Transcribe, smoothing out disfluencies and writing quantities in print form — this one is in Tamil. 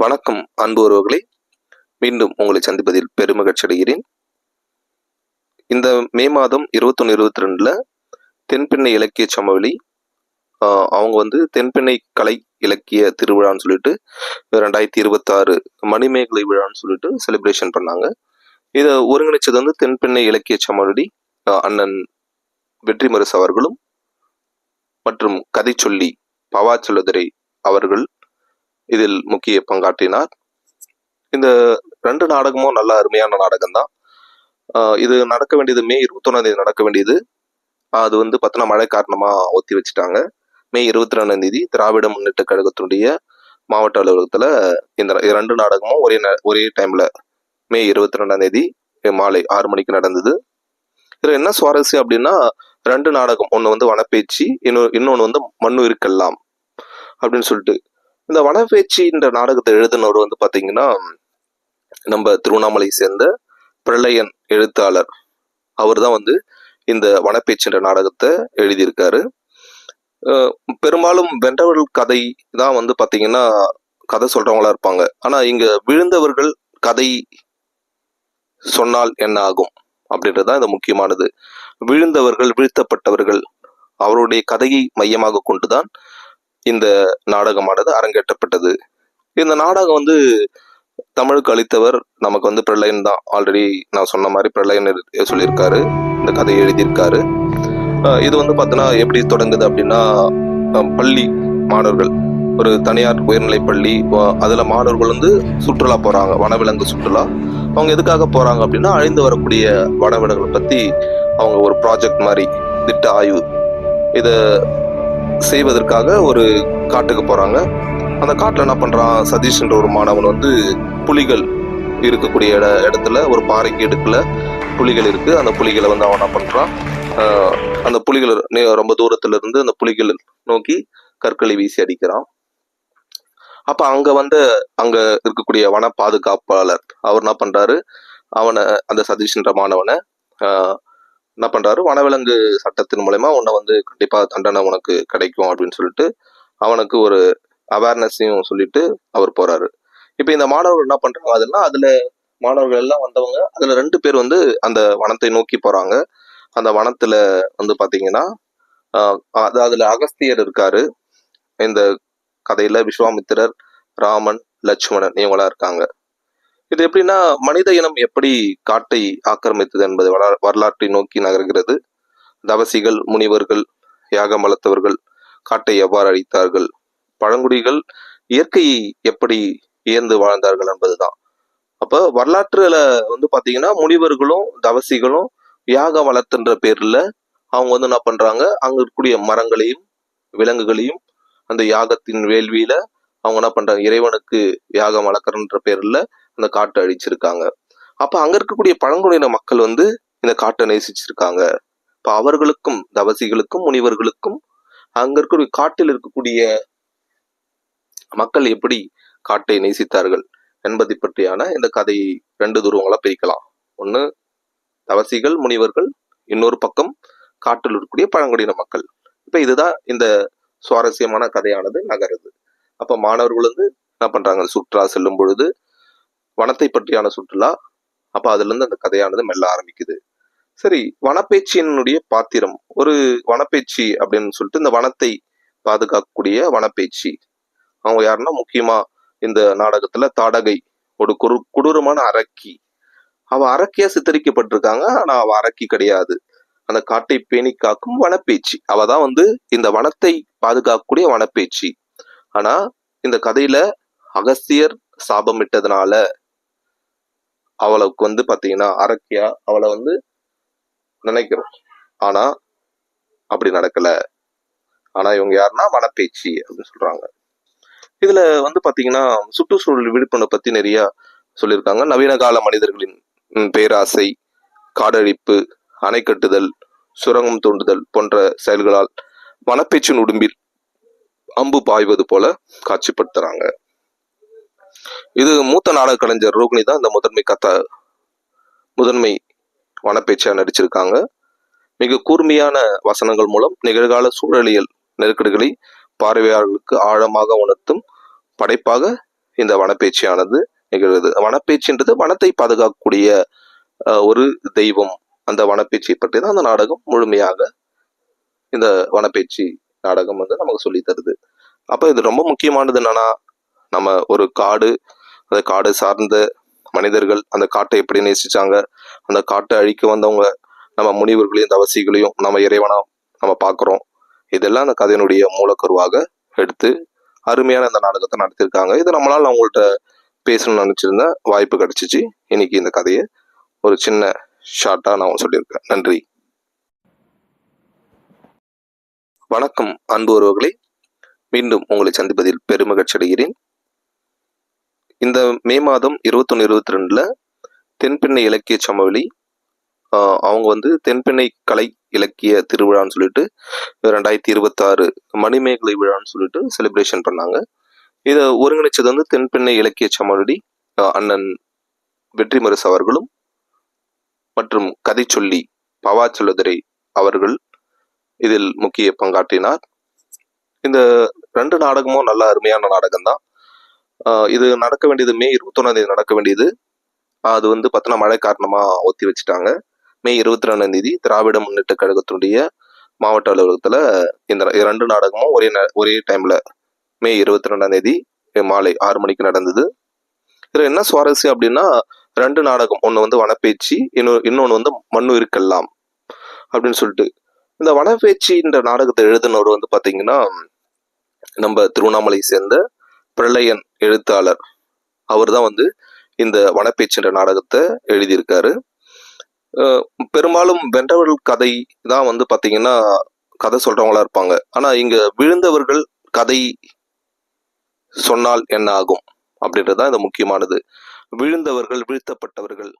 வணக்கம் அன்பு உறவுகளே, மீண்டும் உங்களை சந்திப்பதில் பெருமகிழ்ச்சி அடைகிறேன். இந்த மே மாதம் 21, 22 தென்பெண்ணை இலக்கிய சமவெளி அவங்க தென்பெண்ணை கலை இலக்கிய திருவிழான்னு சொல்லிட்டு 2026 மணிமேகலை விழான்னு சொல்லிட்டு செலிப்ரேஷன் பண்ணாங்க. இதை ஒருங்கிணைச்சது தென்பெண்ணை இலக்கிய சமவெளி அண்ணன் வெற்றிமரசு அவர்களும் மற்றும் கதை சொல்லி பவாச்சலதுரை அவர்கள் இதில் முக்கிய பங்காற்றினார். இந்த 2 நாடகமும் நல்ல அருமையான நாடகம் தான். இது நடக்க வேண்டியது மே 21 நடக்க வேண்டியது. அது பார்த்தோன்னா மழை காரணமா ஒத்தி வச்சுட்டாங்க. மே 22 திராவிட முன்னேற்ற கழகத்தினுடைய மாவட்ட அலுவலகத்துல இந்த 2 நாடகமும் ஒரே டைம்ல மே 22 மாலை 6 மணிக்கு நடந்தது. இதுல என்ன சுவாரஸ்யம் அப்படின்னா, 2 நாடகம், ஒன்று வனப்பேச்சு, இன்னொன்று மண்ணுயிர்க்கெல்லாம் அப்படின்னு சொல்லிட்டு. இந்த வனப்பேச்சின்ற நாடகத்தை எழுதினவர் பாத்தீங்கன்னா நம்ம திருவண்ணாமலை சேர்ந்த பிரளயன் எழுத்தாளர். அவர் தான் இந்த வனப்பேச்சுன்ற நாடகத்தை எழுதியிருக்காரு. பெரும்பாலும் வென்றவர்கள் கதை தான் பாத்தீங்கன்னா கதை சொல்றவங்களா இருப்பாங்க. ஆனா இங்க விழுந்தவர்கள் கதை சொன்னால் என்ன ஆகும் அப்படின்றதுதான் இந்த முக்கியமானது. விழுந்தவர்கள், வீழ்த்தப்பட்டவர்கள், அவருடைய கதையை மையமாக கொண்டுதான் இந்த நாடகமானது அரங்கேற்றப்பட்டது. இந்த நாடகம் தமிழுக்கு அளித்தவர் நமக்கு பிரளயன் தான். ஆல்ரெடி நான் சொன்ன மாதிரி பிரளயன் சொல்லியிருக்காரு, இந்த கதையை எழுதியிருக்காரு. இது பார்த்தோன்னா எப்படி தொடங்குது அப்படின்னா, பள்ளி மாணவர்கள், ஒரு தனியார் உயர்நிலை பள்ளி, அதுல மாணவர்கள் சுற்றுலா போறாங்க, வனவிலங்கு சுற்றுலா. அவங்க எதுக்காக போறாங்க அப்படின்னா, அழிந்து வரக்கூடிய வனவிலங்குகளை பத்தி அவங்க ஒரு ப்ராஜெக்ட் மாதிரி திட்ட ஆய்வு இதை செய்வதற்காக ஒரு காட்டுக்கு போறாங்க. அந்த காட்டுல என்ன பண்றான், சதீஷ்ன்ற ஒரு மாணவன் புலிகள் இருக்கக்கூடிய இடத்துல ஒரு பாறைக்கு இடுக்குல புலிகள் இருக்கு. அந்த புலிகளை அவன் என்ன பண்றான், அந்த புலிகள் ரொம்ப தூரத்துல இருந்து அந்த புலிகள் நோக்கி கற்களை வீசி அடிக்கிறான். அப்ப அங்க இருக்கக்கூடிய வன பாதுகாப்பாளர் அவர் என்ன பண்றாரு, அந்த சதீஷ்ன்ற மாணவனை என்ன பண்றாரு, வனவிலங்கு சட்டத்தின் மூலமா உன்னை கண்டிப்பா தண்டனை உனக்கு கிடைக்கும் அப்படின்னு சொல்லிட்டு அவனுக்கு ஒரு அவேர்னஸையும் சொல்லிட்டு அவர் போறாரு. இப்ப இந்த மாணவர்கள் என்ன பண்றாங்க அதுல மாணவர்கள் எல்லாம் வந்தவங்க, அதுல 2 பேர் அந்த வனத்தை நோக்கி போறாங்க. அந்த வனத்துல பாத்தீங்கன்னா அதுல அகஸ்தியர் இருக்காரு. இந்த கதையில விஸ்வாமித்திரர், ராமன், லட்சுமணன் இவங்களா இருக்காங்க. இது எப்படின்னா, மனித இனம் எப்படி காட்டை ஆக்கிரமித்தது என்பது வரலாற்றை நோக்கி நகர்கிறது. தவசிகள், முனிவர்கள், யாகம் வளர்த்தவர்கள் காட்டை எவ்வாறு அழித்தார்கள், பழங்குடிகள் இயற்கையை எப்படி இயந்து வாழ்ந்தார்கள் என்பதுதான். அப்ப வரலாற்றுல பாத்தீங்கன்னா, முனிவர்களும் தவசிகளும் யாக வளர்த்துன்ற பேர்ல அவங்க என்ன பண்றாங்க, அங்க இருக்கக்கூடிய மரங்களையும் விலங்குகளையும் அந்த யாகத்தின் வேள்வியில அவங்க என்ன பண்றாங்க, இறைவனுக்கு யாகம் வளர்க்கறன்ற பேர்ல அந்த காட்டை அழிச்சிருக்காங்க. அப்ப அங்க இருக்கக்கூடிய பழங்குடியின மக்கள் இந்த காட்டை நேசிச்சிருக்காங்க. இப்ப அவர்களுக்கும் தவசிகளுக்கும் முனிவர்களுக்கும் அங்க இருக்கக்கூடிய காட்டில் இருக்கக்கூடிய மக்கள் எப்படி காட்டை நேசித்தார்கள் என்பதை பற்றியான இந்த கதையை 2 துருவங்களா பிரிக்கலாம். ஒண்ணு தவசிகள், முனிவர்கள், இன்னொரு பக்கம் காட்டில் இருக்கக்கூடிய பழங்குடியின மக்கள். இப்ப இதுதான் இந்த சுவாரஸ்யமான கதையானது நகருது. அப்ப மாணவர்கள் என்ன பண்றாங்க, சுற்றுலா செல்லும் பொழுது வனத்தை பற்றியான சுற்றுலா. அப்ப அதுல இருந்து அந்த கதையானது மெல்ல ஆரம்பிக்குது. சரி, வனப்பேச்சியினுடைய பாத்திரம், ஒரு வனப்பேச்சி அப்படின்னு சொல்லிட்டு இந்த வனத்தை பாதுகாக்கக்கூடிய வனப்பேச்சி அவங்க யாருன்னா, முக்கியமா இந்த நாடகத்துல தாடகை, ஒரு கொடூரமான அரக்கி. அவ அரக்கியா சித்தரிக்கப்பட்டிருக்காங்க. ஆனா அவ அரக்கி கிடையாது, அந்த காட்டை பேணி காக்கும் வனப்பேச்சி. அவதான் இந்த வனத்தை பாதுகாக்கக்கூடிய வனப்பேச்சி. ஆனா இந்த கதையில அகஸ்தியர் சாபமிட்டதுனால அவளுக்கு பாத்தீங்கன்னா அரக்கியா அவளை நினைக்கிறோம். ஆனா அப்படி நடக்கல. ஆனா இவங்க யாருன்னா வனப்பேச்சி அப்படின்னு சொல்றாங்க. இதுல பாத்தீங்கன்னா சுற்றுச்சூழல் விழிப்புணர்வை பத்தி நிறைய சொல்லியிருக்காங்க. நவீன கால மனிதர்களின் பேராசை, காடழிப்பு, அணை கட்டுதல், சுரங்கம் தோண்டுதல் போன்ற செயல்களால் வனப்பேச்சின் உடும்பில் அம்பு பாய்வது போல காட்சிப்படுத்துறாங்க. இது மூத்த நாடக கலைஞர் ரோகிணி தான் இந்த முதன்மை வனப்பேச்சியா நடிச்சிருக்காங்க. மிக கூர்மையான வசனங்கள் மூலம் நிகழ்கால சூழலியல் நெருக்கடிகளை பார்வையாளர்களுக்கு ஆழமாக உணர்த்தும் படைப்பாக இந்த வனப்பேச்சியானது நிகழ்வது. வனப்பேச்சின்றது வனத்தை பாதுகாக்கக்கூடிய ஒரு தெய்வம். அந்த வனப்பேச்சியை பற்றி தான் அந்த நாடகம் முழுமையாக இந்த வனப்பேச்சி நாடகம் வந்து நமக்கு சொல்லி தருது. அப்ப இது ரொம்ப முக்கியமானது என்னன்னா, நம்ம ஒரு காடு, அந்த காடு சார்ந்த மனிதர்கள் அந்த காட்டை எப்படி நேசிச்சாங்க, அந்த காட்டை அழிக்க வந்தவங்க நம்ம முனிவர்களையும் தவசிகளையும் நம்ம இறைவனா நம்ம பார்க்குறோம். இதெல்லாம் அந்த கதையினுடைய மூலக்கருவாக எடுத்து அருமையான இந்த நாடகத்தை நடத்தியிருக்காங்க. இது நம்மளால அவங்கள்ட்ட பேசணும்னு நினைச்சிருந்தேன், வாய்ப்பு கிடைச்சிச்சு. இன்னைக்கு இந்த கதையை ஒரு சின்ன ஷார்ட்டா நான் சொல்லியிருக்கேன். நன்றி. வணக்கம் அன்பு உறவுகளே, மீண்டும் உங்களை சந்திப்பதில் பெருமகிழ்ச்சி அடைகிறேன். இந்த மே மாதம் 21, 22 தென்பெண்ணை இலக்கிய சமவெளி அவங்க வந்து தென்பெண்ணை கலை இலக்கிய திருவிழான்னு சொல்லிட்டு 2026 மணிமேகலை விழான்னு சொல்லிட்டு செலிப்ரேஷன் பண்ணாங்க. இதை ஒருங்கிணைச்சது வந்து தென்பெண்ணை இலக்கிய சமவெளி அண்ணன் வெற்றிமரசு அவர்களும் மற்றும் கதை சொல்லி பவா செல்லுதுரை அவர்கள் இதில் முக்கிய பங்காற்றினார். இந்த 2 நாடகமும் நல்ல அருமையான நாடகம் தான். இது நடக்க வேண்டியது மே 21 நடக்க வேண்டியது. அது வந்து பார்த்தோன்னா மழை காரணமா ஒத்தி வச்சுட்டாங்க. மே 22 திராவிட முன்னேற்ற கழகத்தினுடைய மாவட்ட அலுவலகத்துல இந்த 2 நாடகமும் ஒரே டைம்ல மே 22 மாலை 6 மணிக்கு நடந்தது. இதுல என்ன சுவாரஸ்யம் அப்படின்னா, 2 நாடகம், ஒண்ணு வந்து வனப்பேச்சி, இன்னொன்னு வந்து மண்ணுயிர்க்கெல்லாம் அப்படின்னு சொல்லிட்டு. இந்த வனப்பேச்சின்ற நாடகத்தை எழுதினவர் வந்து பாத்தீங்கன்னா நம்ம திருவண்ணாமலை சேர்ந்த பிரளயன் எழுத்தாளர். அவர் தான் வந்து இந்த வனப்பேச்சின்ற நாடகத்தை எழுதியிருக்காரு. பெரும்பாலும் வென்றவர்கள் கதை தான் வந்து பாத்தீங்கன்னா கதை சொல்றவங்களா இருப்பாங்க. ஆனா இங்க விழுந்தவர்கள் கதை சொன்னால் என்ன ஆகும் அப்படின்றதுதான் இது முக்கியமானது. விழுந்தவர்கள், வீழ்த்தப்பட்டவர்கள்